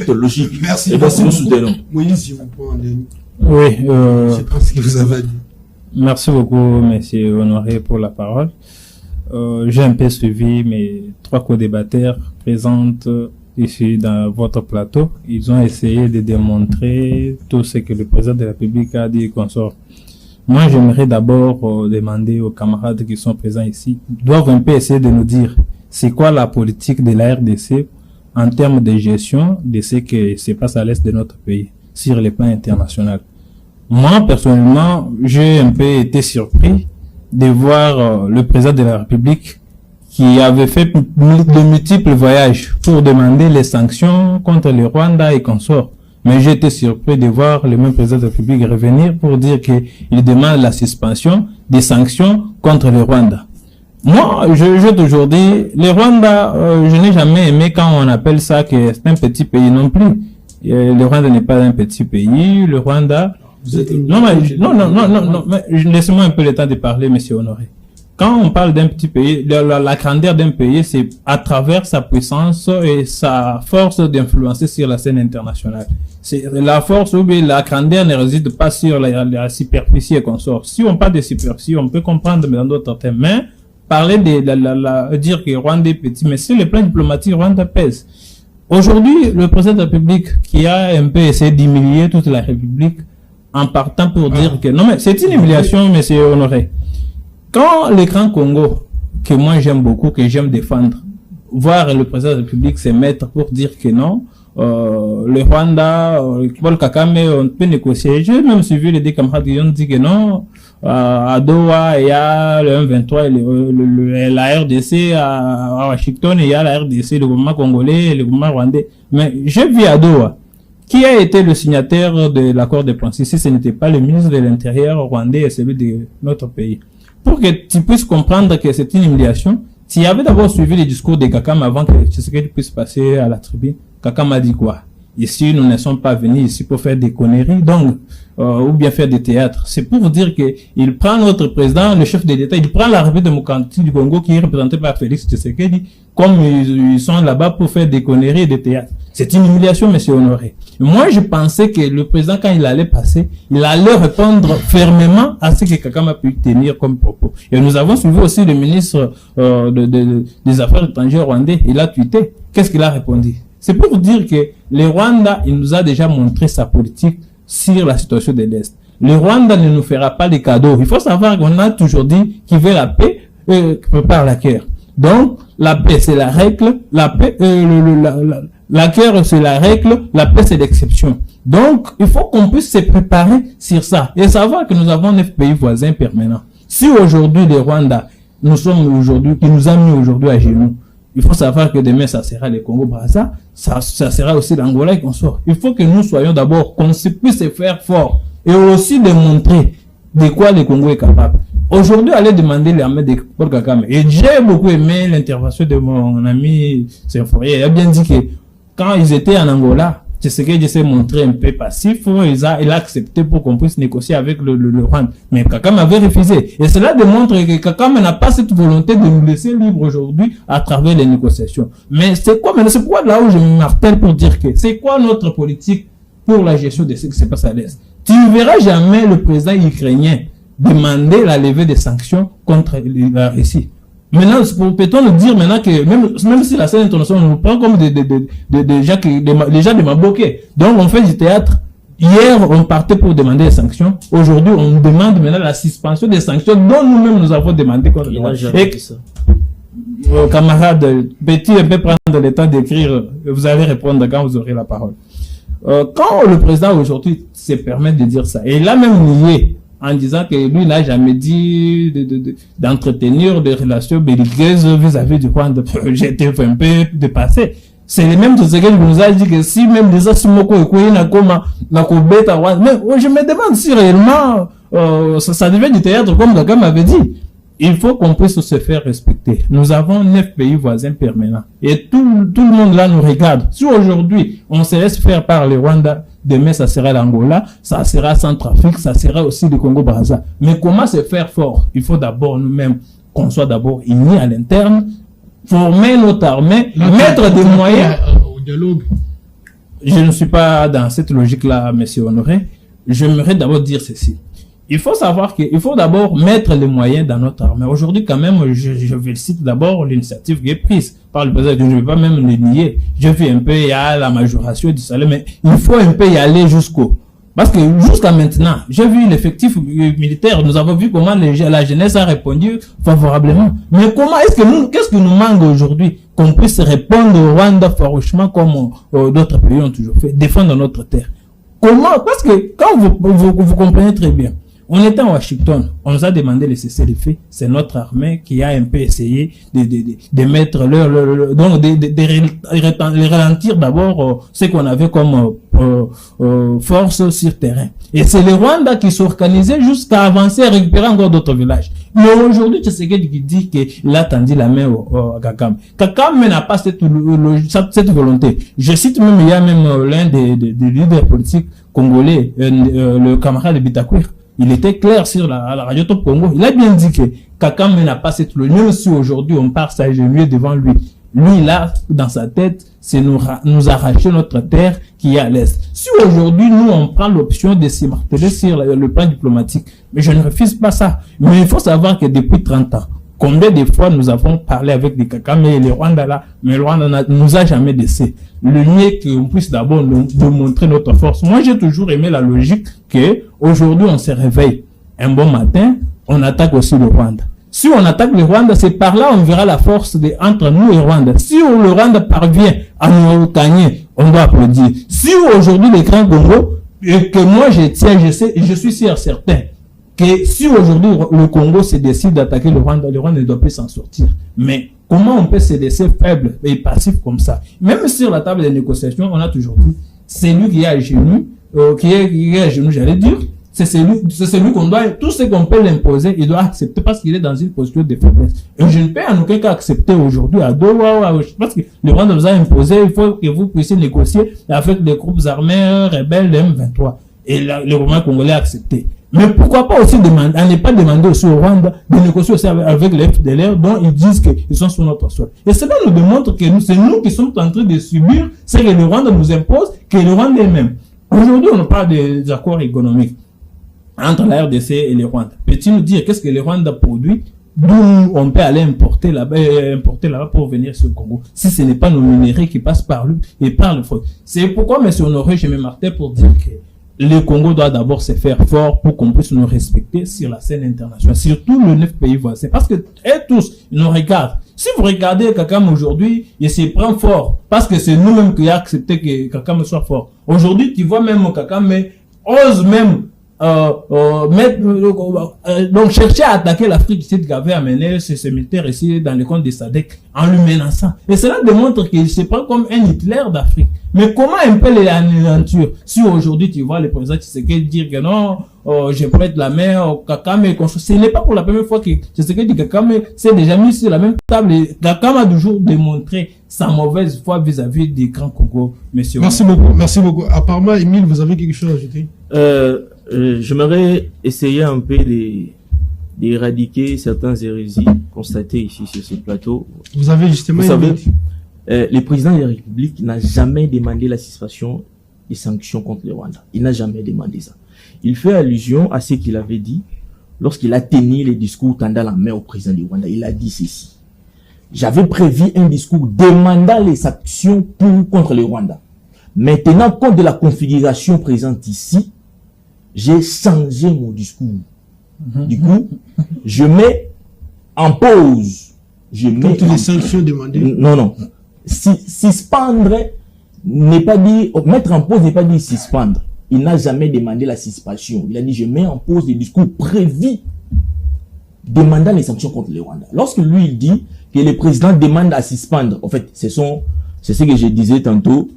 logique. Merci. Et donc, nous soutenons. Moïse, s'il vous plaît. Oui, Je sais pas ce que vous avez dit. merci beaucoup, monsieur Honoré, pour la parole. J'ai un peu suivi mes trois co-débatteurs présents ici dans votre plateau. Ils ont essayé de démontrer tout ce que le président de la République a dit et consort. Moi, j'aimerais d'abord demander aux camarades qui sont présents ici, doivent un peu essayer de nous dire c'est quoi la politique de la RDC en termes de gestion de ce qui se passe à l'est de notre pays sur le plan international. Moi, personnellement, j'ai un peu été surpris de voir le président de la République qui avait fait de multiples voyages pour demander les sanctions contre le Rwanda et consorts. Mais j'ai été surpris de voir le même président de la République revenir pour dire qu'il demande la suspension des sanctions contre le Rwanda. Moi, je toujours dit, le Rwanda, je n'ai jamais aimé quand on appelle ça que c'est un petit pays non plus. Le Rwanda n'est pas un petit pays. Le Rwanda... Non, mais laissez-moi un peu le temps de parler, monsieur Honoré. Quand on parle d'un petit pays, la grandeur d'un pays, c'est à travers sa puissance et sa force d'influencer sur la scène internationale. C'est la force ou bien la grandeur ne réside pas sur la superficie et consort. Si on parle de superficie, on peut comprendre dans d'autres termes. Mais parler de dire que Rwanda est petit, mais sur le plan diplomatique, Rwanda pèse. Aujourd'hui, le président de la République qui a un peu essayé d'humilier toute la République en partant pour dire que non, mais c'est une humiliation, monsieur Honoré. Quand le Grand Congo, que moi j'aime beaucoup, que j'aime défendre, voir le président de la République se mettre pour dire que non, le Rwanda, Paul Kagame, on peut négocier. J'ai même suivi les deux camarades qui ont dit que non, à Doha, il y a le 1-23 et la RDC à Washington, il y a la RDC, le gouvernement congolais et le gouvernement rwandais. Mais j'ai vu à Doha, qui a été le signataire de l'accord de principe, si ce n'était pas le ministre de l'Intérieur rwandais et celui de notre pays. Pour que tu puisses comprendre que c'est une humiliation, tu avais d'abord suivi les discours de Kagame avant que ce qui puisse passer à la tribune. Kagame a dit quoi? Ici, nous ne sommes pas venus ici pour faire des conneries, donc, ou bien faire des théâtres. C'est pour dire que il prend notre président, le chef de l'État, il prend la République démocratique du Congo qui est représentée par Félix Tshisekedi, comme ils sont là-bas pour faire des conneries et des théâtres. C'est une humiliation, monsieur Honoré. Moi, je pensais que le président, quand il allait passer, il allait répondre fermement à ce que Kagame a pu tenir comme propos. Et nous avons suivi aussi le ministre des Affaires étrangères rwandais. Il a tweeté. Qu'est-ce qu'il a répondu? C'est pour dire que le Rwanda, il nous a déjà montré sa politique sur la situation de l'Est. Le Rwanda ne nous fera pas des cadeaux. Il faut savoir qu'on a toujours dit qu'il veut la paix, prépare la guerre. Donc, la paix, c'est la règle, la paix, la guerre, c'est la règle, la paix, c'est l'exception. Donc, il faut qu'on puisse se préparer sur ça et savoir que nous avons 9 pays voisins permanents. Si aujourd'hui, le Rwanda, qui nous a mis aujourd'hui à genoux, il faut savoir que demain, ça sera le Congo-Brazza, ça sera aussi l'Angola et qu'on sort. Il faut que nous soyons d'abord, qu'on puisse se faire fort et aussi démontrer de quoi le Congo est capable. Aujourd'hui, allez demander l'armée de Paul Kagame. Et j'ai beaucoup aimé l'intervention de mon ami Symphorien. Il a bien dit que quand ils étaient en Angola, c'est ce qu'il s'est montré un peu passif. Il a accepté pour qu'on puisse négocier avec le Rwanda. Mais Kagame avait refusé. Et cela démontre que Kagame n'a pas cette volonté de nous laisser libres aujourd'hui à travers les négociations. Mais c'est quoi, c'est pourquoi là où je me martèle pour dire que c'est quoi notre politique pour la gestion de ce qui se passe à l'Est. Tu ne verras jamais le président ukrainien demander la levée des sanctions contre la Russie. Maintenant, peut-on nous dire maintenant que même si la scène internationale nous prend comme des gens de Maboké. Donc on fait du théâtre. Hier, on partait pour demander des sanctions. Aujourd'hui, on demande maintenant la suspension des sanctions dont nous-mêmes nous avons demandé contre le camarade, petit un peu prendre le temps d'écrire, vous allez répondre quand vous aurez la parole. Quand le président aujourd'hui se permet de dire ça, et il a même nié en disant que lui n'a jamais dit d'entretenir des relations belliqueuses vis-à-vis du Rwanda. J'ai été un peu dépassé. C'est les mêmes choses que nous a dit que si même des Asimoko et Kouina comme Nakobeta Rwanda, mais je me demande si réellement ça devient du théâtre comme Kagame avait dit. Il faut qu'on puisse se faire respecter. Nous avons 9 pays voisins permanents. Et tout le monde là nous regarde. Si aujourd'hui, on se laisse faire par le Rwanda, demain ça sera l'Angola, ça sera Centrafrique, ça sera aussi le Congo-Brazza. Mais comment se faire fort? Il faut d'abord nous-mêmes qu'on soit d'abord unis à l'interne, former notre armée, mettre des moyens. Au dialogue. je ne suis pas dans cette logique-là, monsieur Honoré. J'aimerais d'abord dire ceci. Il faut savoir qu'il faut d'abord mettre les moyens dans notre armée. Aujourd'hui, quand même, je félicite d'abord l'initiative qui est prise par le président. Je ne vais pas même le nier. Je fais un peu, il y a la majoration du salaire, mais il faut un peu y aller jusqu'au. Parce que jusqu'à maintenant, j'ai vu l'effectif militaire, nous avons vu comment la jeunesse a répondu favorablement. Mais comment est-ce que qu'est-ce qui nous manque aujourd'hui qu'on puisse répondre au Rwanda farouchement comme d'autres pays ont toujours fait, défendre notre terre? Comment? Parce que quand vous comprenez très bien, on était à Washington, on nous a demandé de cesser les faits. C'est notre armée qui a un peu essayé de mettre donc de ralentir d'abord ce qu'on avait comme force sur terrain. Et c'est les Rwandais qui s'organisaient jusqu'à avancer et récupérer encore d'autres villages. Mais aujourd'hui, c'est ce qui dit qu'il a tendu la main à Kagame. Kagame n'a pas cette volonté. Je cite même, il y a même l'un des leaders politiques congolais, le camarade de Bitakwir. Il était clair sur la radio Top Congo. Il a bien dit que Kagame n'a pas cette logique. Même si aujourd'hui on part s'agenouiller devant lui. Lui, là, dans sa tête, c'est nous arracher notre terre qui est à l'est. Si aujourd'hui, nous, on prend l'option de s'y marteler sur le plan diplomatique, mais je ne refuse pas ça. Mais il faut savoir que depuis 30 ans, combien de fois nous avons parlé avec les Kagame et les Rwandais là, mais le Rwanda ne nous a jamais laissé. Le mieux qu'on puisse d'abord nous montrer notre force. Moi, j'ai toujours aimé la logique que aujourd'hui on se réveille. Un bon matin, on attaque aussi le Rwanda. Si on attaque le Rwanda, c'est par là on verra la force entre nous et le Rwanda. Si le Rwanda parvient à nous gagner, on doit applaudir. Si aujourd'hui les grands Congo, et que moi je suis certain que si aujourd'hui le Congo se décide d'attaquer le Rwanda ne doit plus s'en sortir. Mais comment on peut se laisser faible et passif comme ça? Même sur la table des négociations, on a toujours dit, c'est lui qui est à genoux, j'allais dire, c'est celui qu'on doit, tout ce qu'on peut l'imposer, il doit accepter parce qu'il est dans une posture de faiblesse. Et je ne peux en aucun cas accepter aujourd'hui à Doha, parce que le Rwanda vous a imposé, il faut que vous puissiez négocier avec les groupes armés rebelles de M23. Et le gouvernement congolais a accepté. Mais pourquoi pas aussi demander, on n'est pas demandé aussi au Rwanda de négocier aussi avec les FDLR dont ils disent qu'ils sont sur notre sol. Et cela nous démontre que c'est nous qui sommes en train de subir ce que le Rwanda nous impose, que le Rwanda est-même. Aujourd'hui, on parle des accords économiques entre la RDC et le Rwanda. Peux-tu nous dire qu'est-ce que le Rwanda produit, d'où on peut aller importer là-bas pour venir sur le Congo, si ce n'est pas nos minéraux qui passent par lui et par le fond. C'est pourquoi, M. Honoré, je me martais pour dire que le Congo doit d'abord se faire fort pour qu'on puisse nous respecter sur la scène internationale, surtout le 9 pays voisins. Parce que, tous, ils nous regardent. Si vous regardez Kagame aujourd'hui, il se prend fort. Parce que c'est nous-mêmes qui avons accepté que Kagame soit fort. Aujourd'hui, tu vois même Kagame ose même donc chercher à attaquer l'Afrique ici qui avait amené ces militaires ici dans les comptes des SADC en lui menaçant. Et cela démontre qu'il se prend comme un Hitler d'Afrique. Mais comment un peu les anéantir? Si aujourd'hui tu vois le président Tshisekedi dire que non, je prête la main au Kagame, ce n'est pas pour la première fois que Tshisekedi Kagame s'est déjà mis sur la même table. Et Kagame a toujours démontré sa mauvaise foi vis-à-vis des grands Congo, monsieur. Merci beaucoup, merci beaucoup. Apparemment, Émile, vous avez quelque chose à ajouter? J'aimerais essayer un peu d'éradiquer certaines hérésies constatées ici sur ce plateau. Vous avez justement... Vous savez, le président de la République n'a jamais demandé la suspension des sanctions contre le Rwanda. Il n'a jamais demandé ça. Il fait allusion à ce qu'il avait dit lorsqu'il a tenu le discours tendant la main au président du Rwanda. Il a dit ceci. J'avais prévu un discours demandant les sanctions contre le Rwanda. Maintenant, compte de la configuration présente ici, j'ai changé mon discours. Du coup, je mets en pause. Je mets toutes les sanctions demandées. Non. Suspendre n'est pas dit, mettre en pause n'est pas dit suspendre. Il n'a jamais demandé la suspension. Il a dit, je mets en pause les discours prévus demandant les sanctions contre le Rwanda. Lorsque lui, il dit que le président demande à suspendre, en fait, c'est ce que je disais tantôt,